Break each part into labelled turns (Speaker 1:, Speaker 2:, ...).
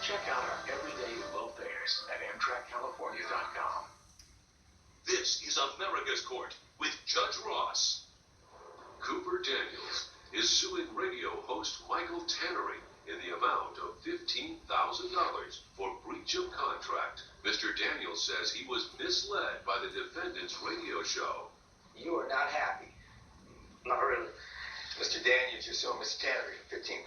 Speaker 1: Check out our everyday low fares at AmtrakCalifornia.com.
Speaker 2: This is America's Court with Judge Ross. Cooper Daniels is suing radio host Michael Tannery in the amount of $15,000 for breach of contract. Mr. Daniels says he was misled by the defendant's radio show.
Speaker 3: You are not happy.
Speaker 4: Not really.
Speaker 3: Mr. Daniels, you're suing Mr. Tannery for $15,000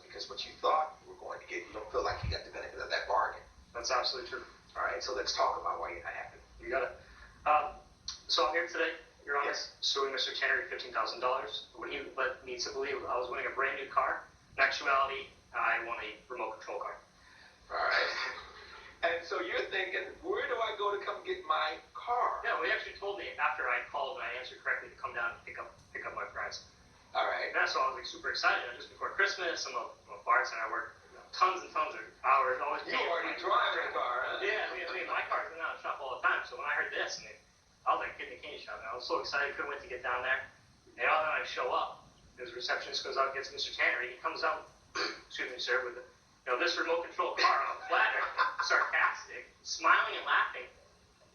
Speaker 3: because what you thought you were going to get, you don't feel like you got the benefit of that bargain.
Speaker 4: That's absolutely true.
Speaker 3: All right, so let's talk about why you're not happy.
Speaker 4: You got it. So I'm here today, Your Honor, suing Mr. Tannery $15,000 when he led me to believe I was winning a brand new car. In actuality, I won a remote control car.
Speaker 3: All right. And so you're thinking, where do I go to come get my car?
Speaker 4: Yeah, well, he actually told me after I called and I answered correctly to come down and pick up my prize.
Speaker 3: All right.
Speaker 4: And so I was like super excited. Just before Christmas, I'm a bartender. I work tons and tons of hours. Always.
Speaker 3: You already driving a car, huh?
Speaker 4: Yeah, I mean, my car's been out of the shop all the time. So when I heard this, I was like getting the candy shop, and I was so excited. Couldn't wait to get down there. And all of a sudden I show up. His receptionist goes out and gets Mr. Tannery. He comes out, excuse me, sir, with this remote control car on a platter, sarcastic, smiling and laughing.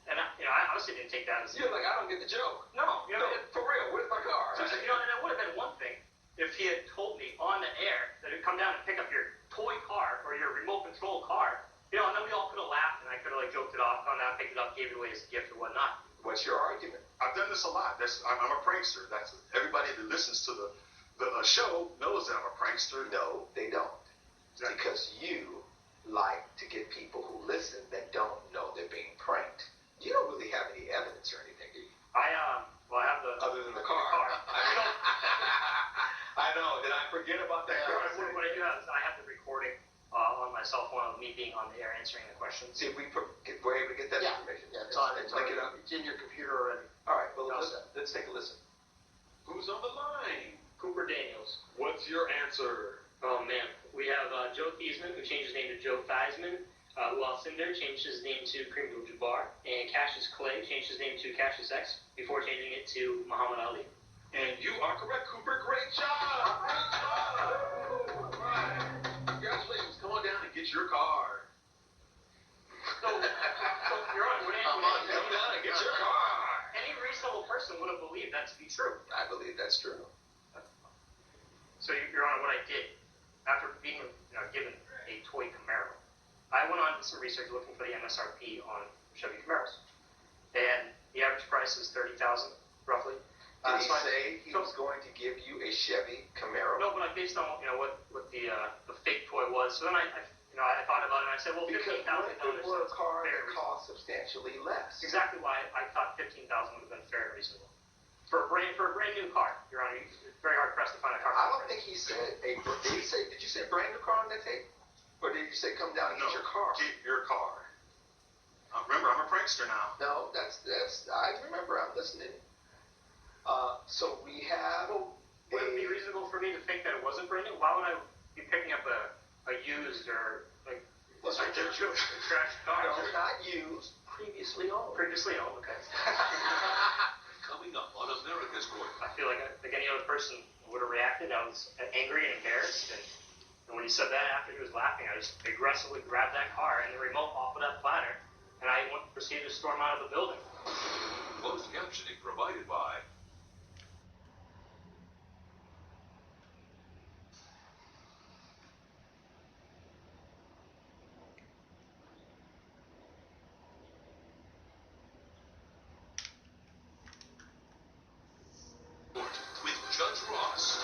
Speaker 4: And I honestly didn't take that as.
Speaker 3: You're like, I don't get the joke.
Speaker 4: No,
Speaker 3: for real. Where's my car?
Speaker 4: So, and that would have been one thing if he had told me on the air that he'd come down and pick up your toy car or your remote control car. And then we all could have laughed and I could have joked it off, gone down, picked it up, gave it away as a gift or whatnot.
Speaker 3: What's your argument?
Speaker 5: I've done this a lot. I'm a prankster. That's everybody that listens to the show knows that I'm a prankster.
Speaker 3: No, they don't.
Speaker 5: Exactly.
Speaker 3: Because you like to get people who listen that don't know they're being pranked. You don't really have any evidence or anything, do you?
Speaker 4: I have the...
Speaker 3: Other than the car. I know. Did I forget about that car?
Speaker 4: What I do have is I have the recording on my cell phone of me being on the air answering the questions.
Speaker 3: See if we're able to get that information.
Speaker 4: Yeah, it's on.
Speaker 3: Link it up.
Speaker 4: It's in your computer already.
Speaker 3: All right, well, let's take a listen.
Speaker 5: Who's on the line?
Speaker 4: Cooper Daniels.
Speaker 5: What's your answer?
Speaker 4: Oh, man. We have Joe Thiesman, who changed his name to Joe Theismann. Lucinder changed his name to Kareem Abdul-Jabbar. And Cassius Clay changed his name to Cassius X before changing it to Muhammad Ali.
Speaker 5: And you are correct, Cooper. Great job! Great job! All right. Congratulations. Come on down and get your car.
Speaker 4: So Your Honor,
Speaker 5: Come down and get your car.
Speaker 4: any reasonable person would have believed that to be true.
Speaker 3: I believe that's true.
Speaker 4: So, Your Honor, what I did, after being given a toy Camaro, I went on to some research looking for the MSRP on Chevy Camaros. And the average price is $30,000, roughly.
Speaker 3: Did he say he was going to give you a Chevy Camaro?
Speaker 4: No, but based on what the fake toy was. So then I thought about it and I said, well, $15,000
Speaker 3: Because what if a car
Speaker 4: fair,
Speaker 3: that costs substantially less?
Speaker 4: exactly why I thought $15,000 would have been fair and reasonable for a brand new car. Your Honor, it's very hard pressed to find a car.
Speaker 3: I don't think he said did you say brand new car on that tape? Or did you say come down and get your car?
Speaker 5: Get your car. Remember, I'm a prankster now.
Speaker 3: No, that's I remember. I'm listening. So we have.
Speaker 4: Would it be reasonable for me to think that it wasn't brand new? Why would I be picking up a used or trash car?
Speaker 3: No, not used. Previously owned.
Speaker 4: Previously owned. Okay.
Speaker 2: Coming up on America's Court.
Speaker 4: I feel like any other person would have reacted. I was angry and embarrassed, and when he said that after he was laughing, I just aggressively grabbed that car and the remote off of that platter, and I proceeded to storm out of the building.
Speaker 2: Closed captioning provided by with Judge Ross.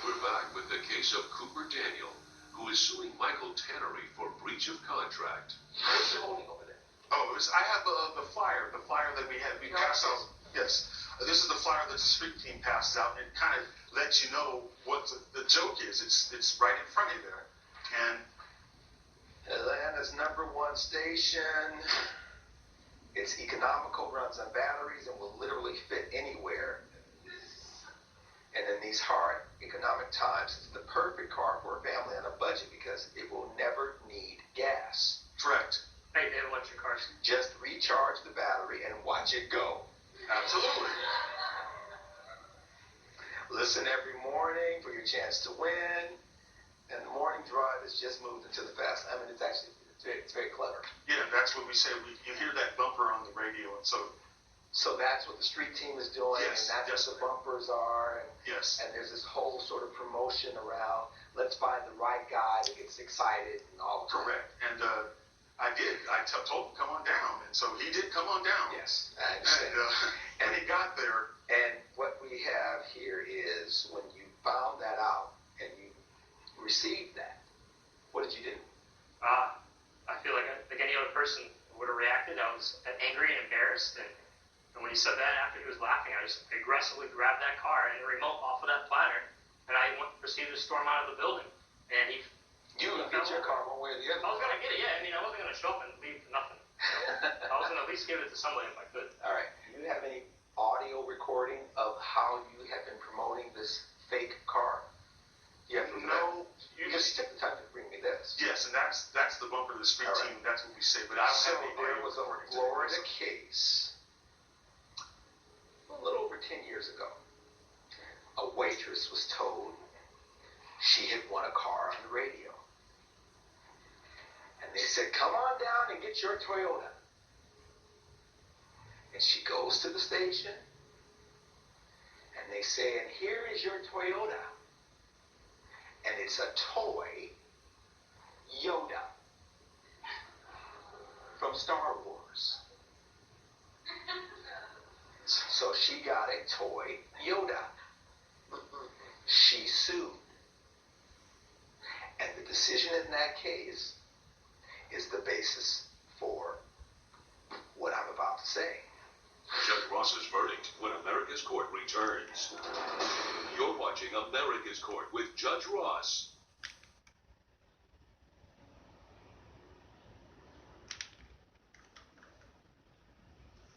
Speaker 2: We're back with the case of Cooper Daniel, who is suing Michael Tannery for breach of contract.
Speaker 3: What's you holding over there?
Speaker 5: Oh, I have the flyer that we passed out. Yes, this is the flyer that the street team passed out, and it kind of lets you know what the joke is. It's right in front of you there, and
Speaker 3: Atlanta's #1 station. It's economical, runs on batteries, and will literally fit anywhere. And in these hard economic times, it's the perfect car for a family on a budget because it will never need gas.
Speaker 5: correct.
Speaker 4: Hey, they have electric cars.
Speaker 3: Just recharge the battery and watch it go.
Speaker 5: Absolutely.
Speaker 3: Listen every morning for your chance to win. And the morning drive that's just moved into the fast. I mean, it's very clever.
Speaker 5: Yeah, that's what we say. You hear that bumper on the radio, and
Speaker 3: so that's what the street team is doing,
Speaker 5: yes,
Speaker 3: and that's what the bumpers are. And,
Speaker 5: yes.
Speaker 3: And there's this whole sort of promotion around, let's find the right guy that gets excited and all of that.
Speaker 5: Correct. And I told him, come on down. And so he did come on down.
Speaker 3: Yes, I understand.
Speaker 5: And he got there.
Speaker 3: And what we have here is when you found that out and you received that, what did you do?
Speaker 4: I feel like any other person would have reacted. I was angry and embarrassed. And when he said that, after he was laughing, I just aggressively grabbed that car and the remote off of that platter, and I proceeded to storm out of the building. And
Speaker 3: you were going to get your car one way or the other.
Speaker 4: I was going to get it, yeah. I mean, I wasn't going to show up and leave nothing. I was going to at least give it to somebody if I could.
Speaker 3: All right. Do you have any audio recording of how you have been promoting this fake car?
Speaker 5: No.
Speaker 3: You just took the time to bring me this.
Speaker 5: Yes, and that's the bumper of the street team. That's what we say. But I don't have any
Speaker 3: there was a
Speaker 5: recording
Speaker 3: Florida case a little over 10 years ago. A waitress was told she had won a car on the radio. And they said, come on down and get your Toyota. And she goes to the station, and they say, and here is your Toyota. And it's a toy Yoda from Star Wars. So she got a toy Yoda. She sued. And the decision in that case is the basis for what I'm about to say.
Speaker 2: Judge Ross's verdict when America's Court returns. You're watching America's Court with Judge Ross.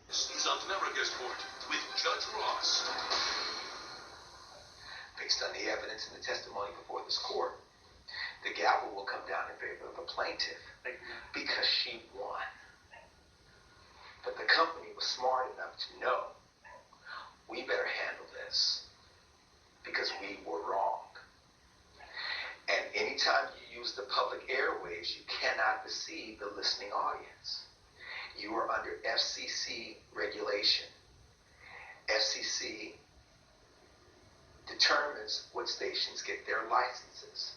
Speaker 2: This is America's Court with Judge Ross.
Speaker 3: Based on the evidence and the testimony before this court, the gavel will come down in favor of the plaintiff because she won. But the company was smart enough to know we better handle this because we were wrong. And anytime you use the public airways, you cannot deceive the listening audience. You are under FCC regulation. FCC determines what stations get their licenses.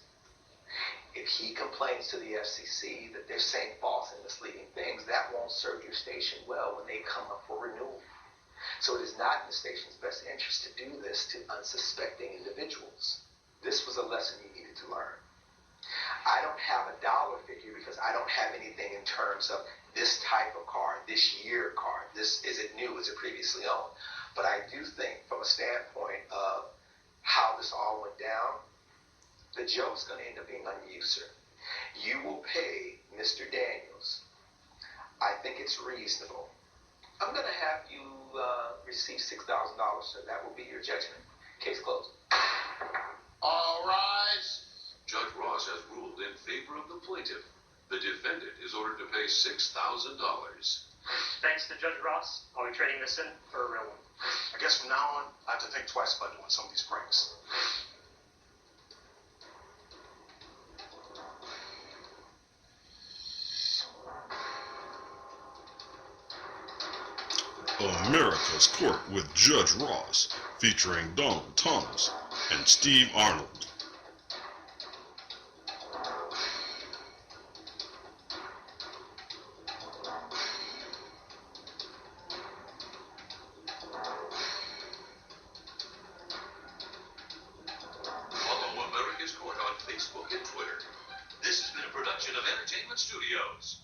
Speaker 3: If he complains to the FCC that they're saying false and misleading things, that won't serve your station well when they come up for renewal. So it is not in the station's best interest to do this to unsuspecting individuals. This was a lesson you needed to learn. I don't have a dollar figure because I don't have anything in terms of this type of car, this year car, is it new, is it previously owned? But I do think from a standpoint of how this all went down, the joke's going to end up being on you, sir. You will pay Mr. Daniels. I think it's reasonable. I'm going to have you receive $6,000, sir. That will be your judgment. Case closed.
Speaker 5: All rise.
Speaker 2: Judge Ross has ruled in favor of the plaintiff. The defendant is ordered to pay $6,000.
Speaker 4: Thanks to Judge Ross, I'll be trading this in for a real one.
Speaker 5: I guess from now on, I have to think twice about doing some of these pranks.
Speaker 6: America's Court with Judge Ross, featuring Donald Thomas and Steve Arnold.
Speaker 2: Follow America's Court on Facebook and Twitter. This has been a production of Entertainment Studios.